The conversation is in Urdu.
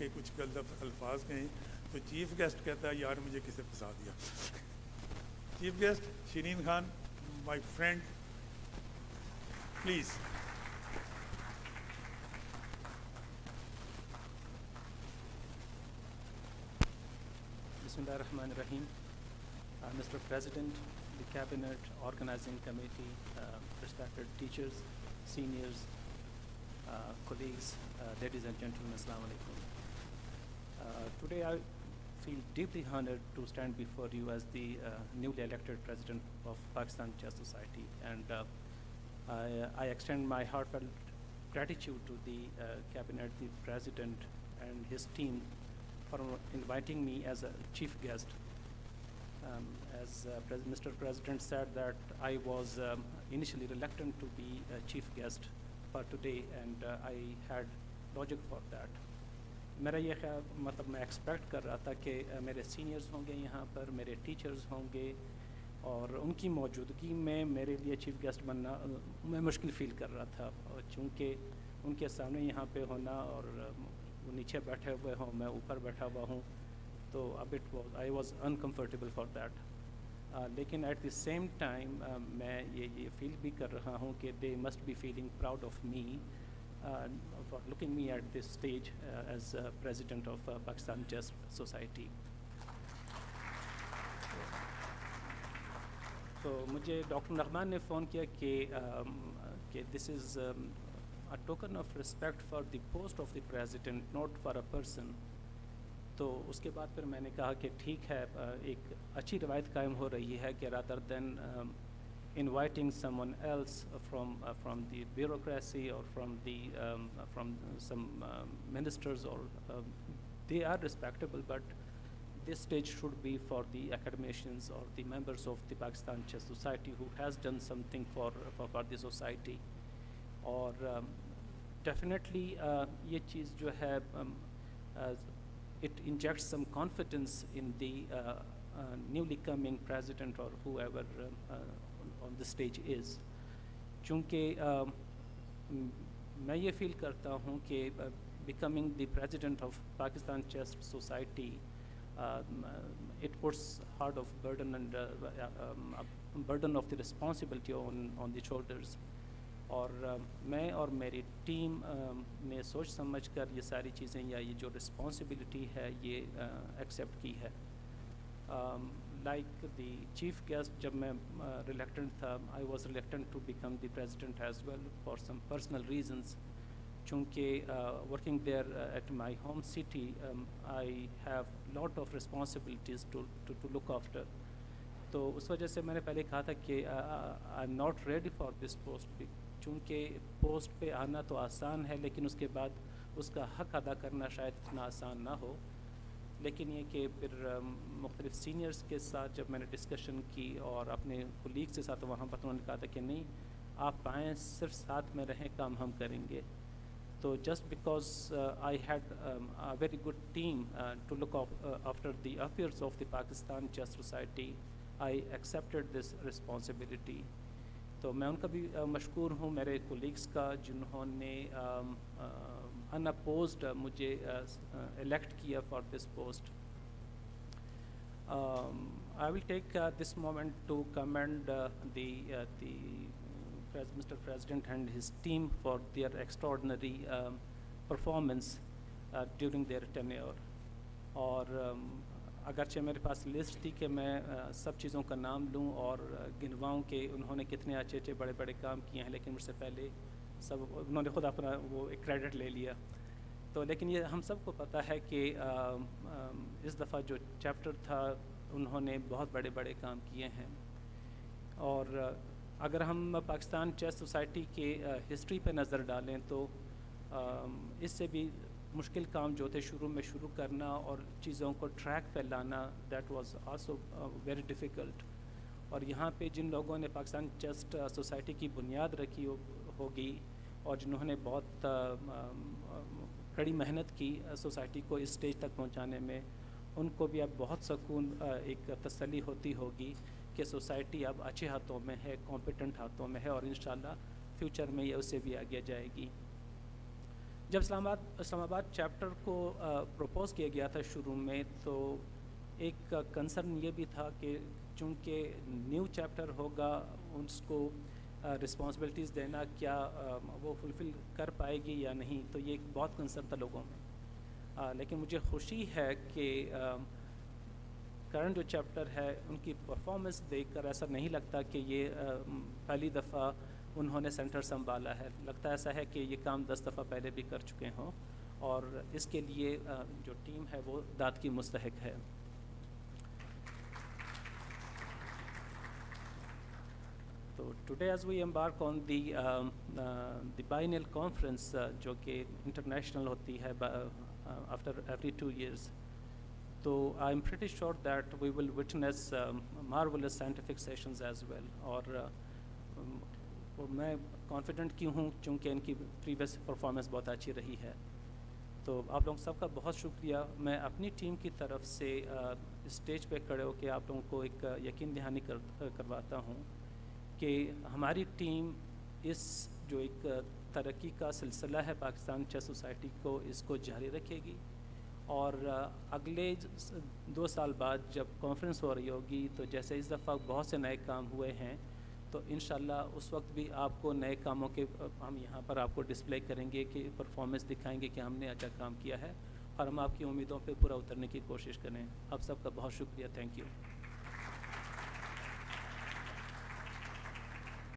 کے کچھ الفاظ کہیں تو چیف گیسٹ کہتا ہے یار مجھے کسے پھنسا دیا. Chief guest Shireen Khan, my friend, please. بسم اللہ الرحمن الرحیم. Mr. President, the Cabinet, Organizing Committee, respected teachers, seniors, colleagues, ladies and gentlemen, Assalamu alaikum. Today I feel deeply honored to stand before you as the newly elected President of Pakistan Chess Society, and I extend my heartfelt gratitude to the Cabinet, the President and his team for inviting me as a chief guest. As Mr. President said that I was initially reluctant to be a chief guest for today, and I had logic for that. میرا یہ خیال مطلب میں ایکسپیکٹ کر رہا تھا کہ میرے سینئرز ہوں گے یہاں پر, میرے ٹیچرز ہوں گے, اور ان کی موجودگی میں میرے لیے چیف گیسٹ بننا میں مشکل فیل کر رہا تھا, چونکہ ان کے سامنے یہاں پہ ہونا اور وہ نیچے بیٹھے ہوئے ہوں, میں اوپر بیٹھا ہوا ہوں, تو اب I was uncomfortable for that. لیکن ایٹ دی سیم ٹائم میں یہ فیل بھی کر رہا ہوں کہ they must be feeling proud of me for looking me at this stage as president of Pakistan chess society. تو مجھے ڈاکٹر نغمان نے فون کیا کہ دس از a token of respect for the post of the president, not for a person. تو اس کے بعد پھر میں نے کہا کہ ٹھیک ہے, ایک اچھی روایت قائم ہو رہی ہے کہ rather than inviting someone else from the bureaucracy or from some ministers, or they are respectable, but this stage should be for the academicians or the members of the Pakistan Chess Society who has done something for the society. اور ڈیفینیٹلی یہ چیز جو ہے it injects some confidence in the newly coming president اور ہو ever on the stage is. چونکہ میں یہ فیل کرتا ہوں کہ becoming the president of Pakistan chess society it puts hard of burden and burden of the responsibility on the shoulders. اور میں اور میری ٹیم نے سوچ سمجھ کر یہ ساری چیزیں یا یہ جو رسپانسبلٹی ہے یہ ایکسیپٹ کی ہے. لائک دی چیف گیسٹ جب میں ریلیکٹنٹ تھا, I was reluctant to become the president as well for some personal reasons. چونکہ working there at my home city I have lot of responsibilities to look after. تو اس وجہ سے میں نے پہلے کہا تھا کہ I am not ready for this post. چونکہ پوسٹ پہ آنا تو آسان ہے, لیکن اس کے بعد اس کا حق ادا کرنا شاید اتنا آسان نہ ہو. لیکن یہ کہ پھر مختلف سینئرز کے ساتھ جب میں نے ڈسکشن کی اور اپنے کولیگس کے ساتھ وہاں پر انہوں نے کہا تھا کہ نہیں آپ آئیں, صرف ساتھ میں رہیں, کام ہم کریں گے. تو just because I had a very good team to look after the affairs of the Pakistan Chess Society, I accepted this responsibility. تو میں ان کا بھی مشکور ہوں, میرے کولیگس کا, جنہوں نے ان اپوزڈ مجھے الیکٹ کیا for this post. I will take this moment to commend the Mr. President and his team for their extraordinary performance during their tenure. اور اگرچہ میرے پاس لسٹ تھی کہ میں سب چیزوں کا نام لوں اور گنواؤں کہ انہوں نے کتنے اچھے اچھے بڑے بڑے کام کیے ہیں, لیکن مجھ سے پہلے سب انہوں نے خود اپنا وہ ایک کریڈٹ لے لیا. تو لیکن یہ ہم سب کو پتہ ہے کہ اس دفعہ جو چیپٹر تھا انہوں نے بہت بڑے بڑے کام کیے ہیں. اور اگر ہم پاکستان چیس سوسائٹی کے ہسٹری پہ نظر ڈالیں تو اس سے بھی مشکل کام جو تھے شروع میں شروع کرنا اور چیزوں کو ٹریک پہ لانا, that was also very difficult. اور یہاں پہ جن لوگوں نے پاکستان چیس سوسائٹی کی بنیاد رکھی ہوگی اور جنہوں نے بہت کڑی محنت کی سوسائٹی کو اس اسٹیج تک پہنچانے میں, ان کو بھی اب بہت سکون ایک تسلی ہوتی ہوگی کہ سوسائٹی اب اچھے ہاتھوں میں ہے, کمپیٹنٹ ہاتھوں میں ہے, اور انشاءاللہ فیوچر میں یہ اس سے بھی آگے جائے گی. جب اسلام آباد چیپٹر کو پروپوز کیا گیا تھا شروع میں، تو ایک کنسرن یہ بھی تھا کہ چونکہ نیو چیپٹر ہوگا، اس کو رسپانسبلٹیز دینا کیا وہ فلفل کر پائے گی یا نہیں، تو یہ ایک بہت کنسرن تھا لوگوں میں. لیکن مجھے خوشی ہے کہ کرنٹ جو چیپٹر ہے ان کی پرفارمنس دیکھ کر ایسا نہیں لگتا کہ یہ پہلی دفعہ انہوں نے سینٹر سنبھالا ہے. لگتا ایسا ہے کہ یہ کام 10 دفعہ پہلے بھی کر چکے ہوں، اور اس کے لیے جو ٹیم ہے وہ داد کی مستحق ہے. تو today as we embark on the biennial conference جو کہ انٹرنیشنل ہوتی ہے آفٹر ایوری 2 years, تو I am pretty sure that we will witness marvellous scientific sessions as well. اور میں کانفیڈنٹ کیوں ہوں چونکہ ان کی پریویس پرفارمنس بہت اچھی رہی ہے. تو آپ لوگ سب کا بہت شکریہ. میں اپنی ٹیم کی طرف سے اسٹیج پہ کھڑے ہو کے آپ لوگوں کو ایک یقین دہانی کرواتا ہوں کہ ہماری ٹیم اس جو ایک ترقی کا سلسلہ ہے پاکستان چیس سوسائٹی کو، اس کو جاری رکھے گی. اور اگلے 2 سال بعد جب کانفرنس ہو رہی ہوگی، تو جیسے اس دفعہ بہت سے نئے کام ہوئے ہیں، تو انشاءاللہ اس وقت بھی آپ کو نئے کاموں کے ہم یہاں پر آپ کو ڈسپلے کریں گے، کہ پرفارمنس دکھائیں گے کہ ہم نے اچھا کام کیا ہے، اور ہم آپ کی امیدوں پہ پورا اترنے کی کوشش کریں. آپ سب کا بہت شکریہ. Thank you.